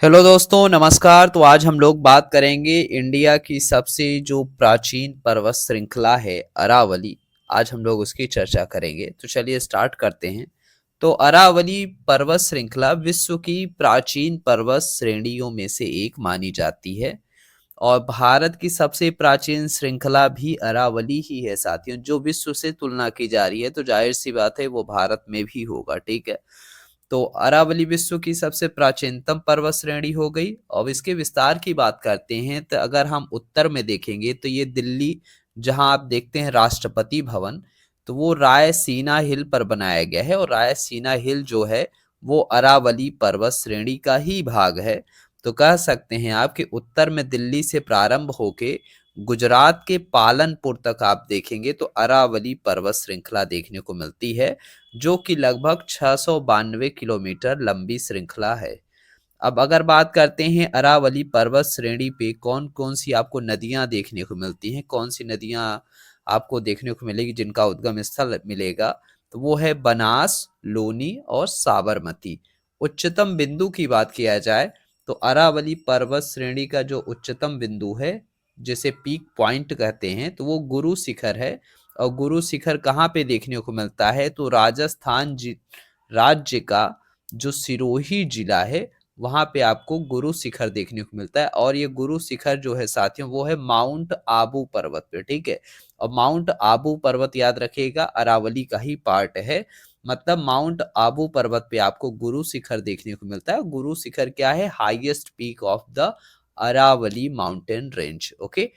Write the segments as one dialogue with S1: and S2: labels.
S1: Hello दोस्तों, नमस्कार। तो आज हम लोग बात करेंगे इंडिया की सबसे जो प्राचीन पर्वत श्रृंखला है अरावली। आज हम लोग उसकी चर्चा करेंगे। तो चलिए स्टार्ट करते हैं। तो अरावली पर्वत श्रृंखला विश्व की प्राचीन पर्वत श्रेणियों में से एक मानी जाती है और भारत की सबसे प्राचीन श्रृंखला भी अरावली ही है साथियों। जो विश्व से तुलना की जा रही है तो जाहिर सी बात है वो भारत में भी होगा। ठीक है। तो अरावली विश्व की सबसे प्राचीनतम पर्वत श्रेणी हो गई। अब इसके विस्तार की बात करते हैं तो अगर हम उत्तर में देखेंगे तो ये दिल्ली, जहां आप देखते हैं राष्ट्रपति भवन, तो वो रायसीना हिल पर बनाया गया है और रायसीना हिल जो है वो अरावली पर्वत श्रेणी का ही भाग है। तो कह सकते हैं आप कि उत्तर में दिल्ली से प्रारंभ होके गुजरात के पालनपुर तक आप देखेंगे तो अरावली पर्वत श्रृंखला देखने को मिलती है, जो कि लगभग 692 किलोमीटर लंबी श्रृंखला है। अब अगर बात करते हैं अरावली पर्वत श्रेणी पे कौन कौन सी आपको नदियां देखने को मिलती हैं, कौन सी नदियां आपको देखने को मिलेगी जिनका उद्गम स्थल मिलेगा, तो वो है बनास, लूनी और साबरमती। उच्चतम बिंदु की बात किया जाए तो अरावली पर्वत श्रेणी का जो उच्चतम बिंदु है, जिसे पीक पॉइंट कहते हैं, तो वो गुरु शिखर है। और गुरु शिखर कहाँ पे देखने को मिलता है तो राजस्थान राज्य का जो सिरोही जिला है वहां पे आपको गुरु शिखर देखने को मिलता है। और ये गुरु शिखर जो है साथियों वो है माउंट आबू पर्वत पे। ठीक है। और माउंट आबू पर्वत याद रखिएगा अरावली का ही पार्ट है। मतलब माउंट आबू पर्वत पे आपको गुरु शिखर देखने को मिलता है। गुरु शिखर क्या है? Highest peak of the Aravali mountain range. Okay.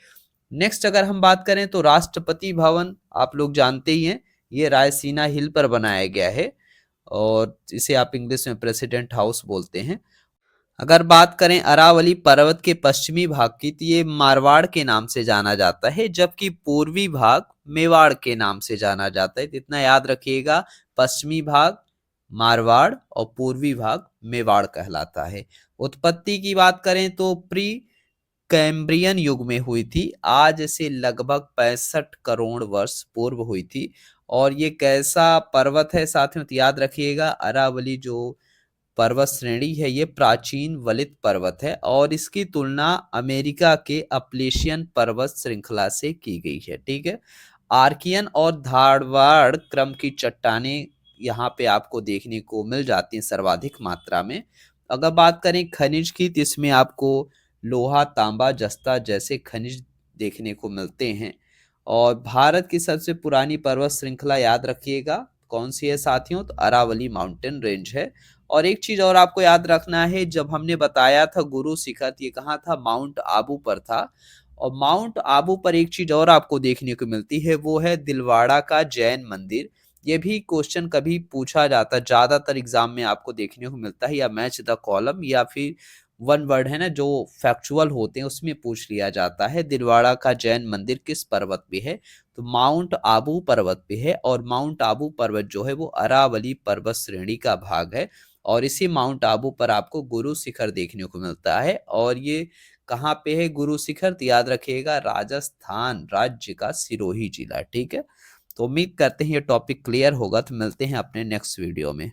S1: Next अगर हम बात करें तो राष्ट्रपति भवन आप लोग जानते ही हैं, ये रायसीना हिल पर बनाया गया है और इसे आप इंग्लिश में प्रेसिडेंट हाउस बोलते हैं। अगर बात करें अरावली पर्वत के पश्चिमी भाग की तो ये मारवाड़ के नाम से जाना जाता है, जबकि पूर्वी भाग मेवाड़ के नाम से जाना जाता है। तो इतना याद रखिएगा, पश्चिमी भाग मारवाड़ और पूर्वी भाग मेवाड़ कहलाता है। उत्पत्ति की बात करें तो प्री कैम्ब्रियन युग में हुई थी, आज से लगभग 65 करोड़ वर्ष पूर्व हुई थी। और ये कैसा पर्वत है साथियों? तो याद रखिएगा अरावली जो पर्वत श्रेणी है ये प्राचीन वलित पर्वत है और इसकी तुलना अमेरिका के अपलेशियन पर्वत श्रृंखला से की गई है। ठीक है। आर्कियन और धारवाड़ क्रम की चट्टानें यहाँ पे आपको देखने को मिल जाती हैं सर्वाधिक मात्रा में। अगर बात करें खनिज की तो इसमें आपको लोहा, तांबा, जस्ता जैसे खनिज देखने को मिलते हैं। और भारत की सबसे पुरानी पर्वत श्रृंखला याद रखिएगा कौन सी है साथियों? तो अरावली माउंटेन रेंज है। और एक चीज और आपको याद रखना है, जब हमने बताया था गुरु शिखर, ये कहाँ था? माउंट आबू पर था। और माउंट आबू पर एक चीज और आपको देखने को मिलती है, वो है दिलवाड़ा का जैन मंदिर। ये भी क्वेश्चन कभी पूछा जाता है, ज्यादातर एग्जाम में आपको देखने को मिलता है, या मैच द कॉलम या फिर वन वर्ड है ना जो फैक्चुअल होते हैं उसमें पूछ लिया जाता है दिलवाड़ा का जैन मंदिर किस पर्वत पे है? तो माउंट आबू पर्वत पे है। और माउंट आबू पर्वत जो है वो अरावली पर्वत श्रेणी का भाग है। और इसी माउंट आबू पर आपको गुरु शिखर देखने को मिलता है। और ये कहाँ पे है गुरु शिखर? तो याद रखिएगा राजस्थान राज्य का सिरोही जिला। ठीक है। तो उम्मीद करते हैं ये टॉपिक क्लियर होगा। तो मिलते हैं अपने नेक्स्ट वीडियो में।